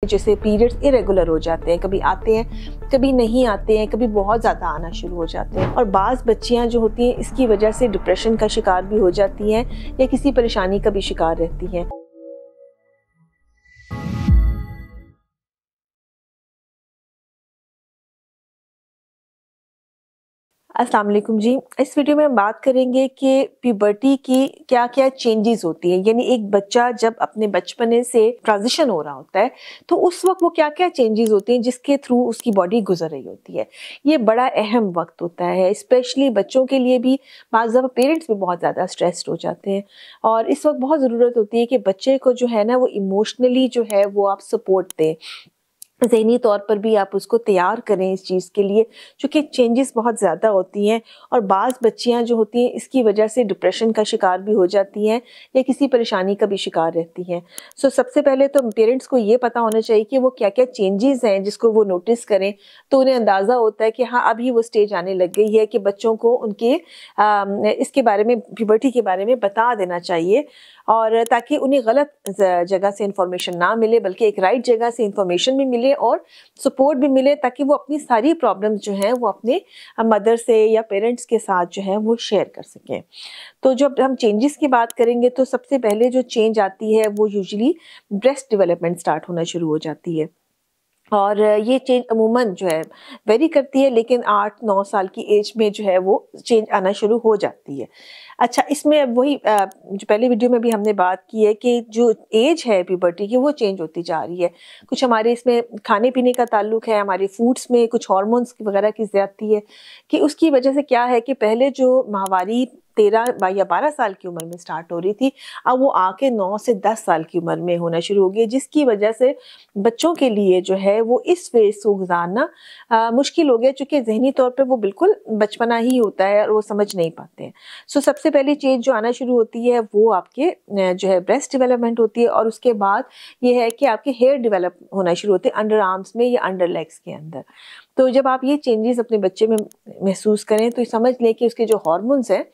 जैसे periods irregular हो जाते हैं, कभी आते हैं कभी नहीं आते हैं, कभी बहुत ज़्यादा आना शुरू हो जाते हैं। और बाज़ बच्चियां जो होती हैं इसकी वजह से डिप्रेशन का शिकार भी हो जाती हैं या किसी परेशानी का भी शिकार रहती हैं। अस्सलाम वालेकुम जी। इस वीडियो में हम बात करेंगे कि प्यूबर्टी की क्या क्या चेंजेस होती हैं, यानी एक बच्चा जब अपने बचपने से ट्रांजिशन हो रहा होता है तो उस वक्त वो क्या क्या चेंजेस होती हैं जिसके थ्रू उसकी बॉडी गुजर रही होती है। ये बड़ा अहम वक्त होता है, स्पेशली बच्चों के लिए भी। बाज़ दफ़ा पेरेंट्स भी बहुत ज़्यादा स्ट्रेस्ड हो जाते हैं और इस वक्त बहुत ज़रूरत होती है कि बच्चे को जो है ना वो इमोशनली जो है वो आप सपोर्ट दें, ज़हनी तौर पर भी आप उसको तैयार करें इस चीज़ के लिए, चूँकि चेंजेस बहुत ज़्यादा होती हैं। और बाज़ बच्चियां जो होती हैं इसकी वजह से डिप्रेशन का शिकार भी हो जाती हैं या किसी परेशानी का भी शिकार रहती हैं। सो सबसे पहले तो पेरेंट्स को ये पता होना चाहिए कि वो क्या क्या चेंजेस हैं जिसको वो नोटिस करें, तो उन्हें अंदाज़ा होता है कि हाँ अभी वो स्टेज आने लग गई है कि बच्चों को उनके इसके बारे में, प्यूबर्टी के बारे में बता देना चाहिए, और ताकि उन्हें गलत जगह से इंफॉर्मेशन ना मिले बल्कि एक राइट जगह से इंफॉर्मेशन भी मिले और सपोर्ट भी मिले, ताकि वो अपनी सारी प्रॉब्लम्स जो हैं वो अपने मदर से या पेरेंट्स के साथ जो है वो शेयर कर सकें। तो जब हम चेंजेस की बात करेंगे तो सबसे पहले जो चेंज आती है वो यूजुअली ब्रेस्ट डेवलपमेंट स्टार्ट होना शुरू हो जाती है। और ये चेंज अमूमन जो है वेरी करती है, लेकिन 8-9 साल की एज में जो है वो चेंज आना शुरू हो जाती है। अच्छा, इसमें वही जो पहले वीडियो में भी हमने बात की है कि जो एज है प्यूबर्टी की वो चेंज होती जा रही है। कुछ हमारे इसमें खाने पीने का ताल्लुक है, हमारे फूड्स में कुछ हार्मोन्स वगैरह की ज़्यादती है कि उसकी वजह से क्या है कि पहले जो माहवारी 13 या 12 साल की उम्र में स्टार्ट हो रही थी, अब वो आके 9 से 10 साल की उम्र में होना शुरू हो गई, जिसकी वजह से बच्चों के लिए जो है वो इस फेज को गुजारना मुश्किल हो गया, चूँकि ज़हनी तौर पे वो बिल्कुल बचपना ही होता है और वो समझ नहीं पाते हैं। सो सबसे पहली चीज़ जो आना शुरू होती है वो आपके जो है ब्रेस्ट डेवलपमेंट होती है, और उसके बाद ये है कि आपके हेयर डेवलप होना शुरू होते हैं अंडर आर्म्स में या अंडर लेग्स के अंदर। तो जब आप ये चेंजेस अपने बच्चे में महसूस करें तो समझ लें कि उसके जो हार्मोन्स हैं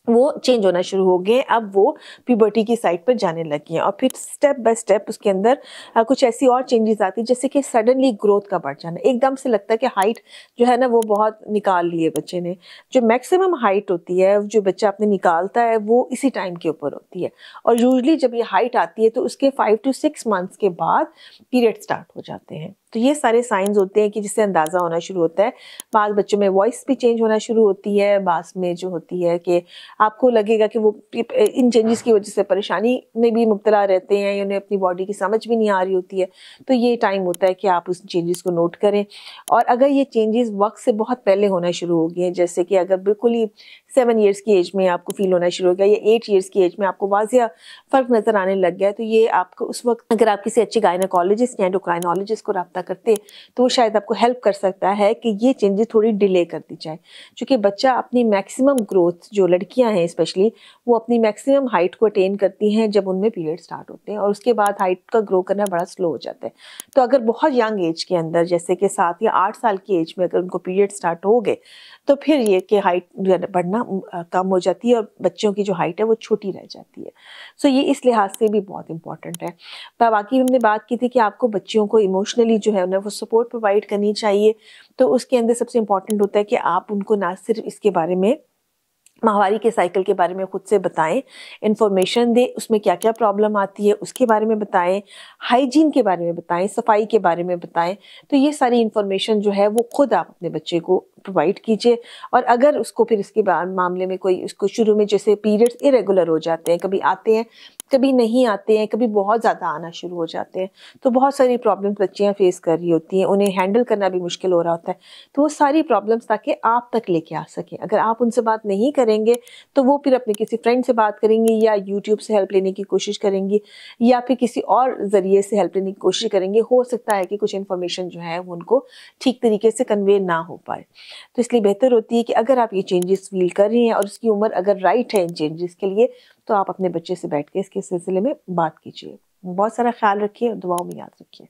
वो चेंज होना शुरू हो गए, अब वो प्यूबर्टी की साइड पर जाने लगी हैं। और फिर स्टेप बाय स्टेप उसके अंदर कुछ ऐसी और चेंजेस आती है, जैसे कि सडनली ग्रोथ का बढ़ जाना, एकदम से लगता है कि हाइट जो है ना वो बहुत निकाल ली है बच्चे ने। जो मैक्सिमम हाइट होती है जो बच्चा अपने निकालता है वो इसी टाइम के ऊपर होती है, और यूजुअली जब ये हाइट आती है तो उसके 5 to 6 मंथ्स के बाद पीरियड स्टार्ट हो जाते हैं। तो ये सारे साइंस होते हैं कि जिससे अंदाज़ा होना शुरू होता है। बाज़ बच्चों में वॉइस भी चेंज होना शुरू होती है, बाज़ में जो होती है कि आपको लगेगा कि वो इन चेंजेस की वजह से परेशानी में भी मुब्तला रहते हैं या उन्हें अपनी बॉडी की समझ भी नहीं आ रही होती है। तो ये टाइम होता है कि आप उस चेंजेस को नोट करें। और अगर ये चेंजेस वक्त से बहुत पहले होना शुरू हो गए हैं, जैसे कि अगर बिल्कुल ही 7 ईयर्स की एज में आपको फील होना शुरू हो गया या 8 ईयर्स की एज में आपको वाज़िया फ़र्क नज़र आने लग गया है, तो ये आपको उस वक्त अगर आप किसी अच्छे गायनेकोलॉजिस्ट या एंडोक्राइनोलॉजिस्ट को रब्ता करते हैं तो वो शायद आपको हेल्प कर सकता है कि ये चेंजेस थोड़ी डिले कर दी जाए, क्योंकि बच्चा अपनी मैक्सिमम ग्रोथ, जो लड़कियां हैं स्पेशली, वो अपनी मैक्सिमम हाइट को अटेन करती हैं जब उनमें पीरियड स्टार्ट होते हैं, और उसके बाद हाइट का ग्रो करना बड़ा स्लो हो जाता है। तो अगर बहुत यंग एज के अंदर, जैसे कि 7 या 8 साल की एज में अगर उनको पीरियड स्टार्ट हो गए तो फिर ये कि हाइट बढ़ना कम हो जाती है और बच्चों की जो हाइट है वो छोटी रह जाती है। सो ये इस लिहाज से भी बहुत इंपॉर्टेंट है। पर बाकी हमने बात की थी कि आपको बच्चियों को इमोशनली जो है उन्हें वो सपोर्ट प्रोवाइड करनी चाहिए। तो उसके अंदर सबसे इम्पॉर्टेंट होता है कि आप उनको ना सिर्फ इसके बारे में, माहवारी के साइकिल के बारे में खुद से बताएं, इन्फॉर्मेशन दें, उसमें क्या क्या प्रॉब्लम आती है उसके बारे में बताएं, हाइजीन के बारे में बताएं, सफाई के बारे में बताएं। तो ये सारी इन्फॉर्मेशन जो है वो खुद आप अपने बच्चे को प्रोवाइड कीजिए। और अगर उसको फिर इसके मामले में कोई, उसको शुरू में जैसे पीरियड्स इरेगुलर हो जाते हैं, कभी आते हैं कभी नहीं आते हैं, कभी बहुत ज़्यादा आना शुरू हो जाते हैं, तो बहुत सारी प्रॉब्लम्स बच्चियाँ फेस कर रही होती हैं, उन्हें हैंडल करना भी मुश्किल हो रहा होता है। तो वो सारी प्रॉब्लम्स ताकि आप तक लेके आ सकें, अगर आप उनसे बात नहीं करेंगे तो वो फिर अपने किसी फ्रेंड से बात करेंगी या यूट्यूब से हेल्प लेने की कोशिश करेंगी या फिर किसी और ज़रिए से हेल्प लेने की कोशिश करेंगे। हो सकता है कि कुछ इन्फॉर्मेशन जो है वो उनको ठीक तरीके से कन्वे ना हो पाए। तो इसलिए बेहतर होती है कि अगर आप ये चेंजेस फील कर रही हैं और उसकी उम्र अगर राइट है इन चेंजेस के लिए, तो आप अपने बच्चे से बैठ के इसके सिलसिले में बात कीजिए। बहुत सारा ख्याल रखिए और दुआओं में याद रखिए।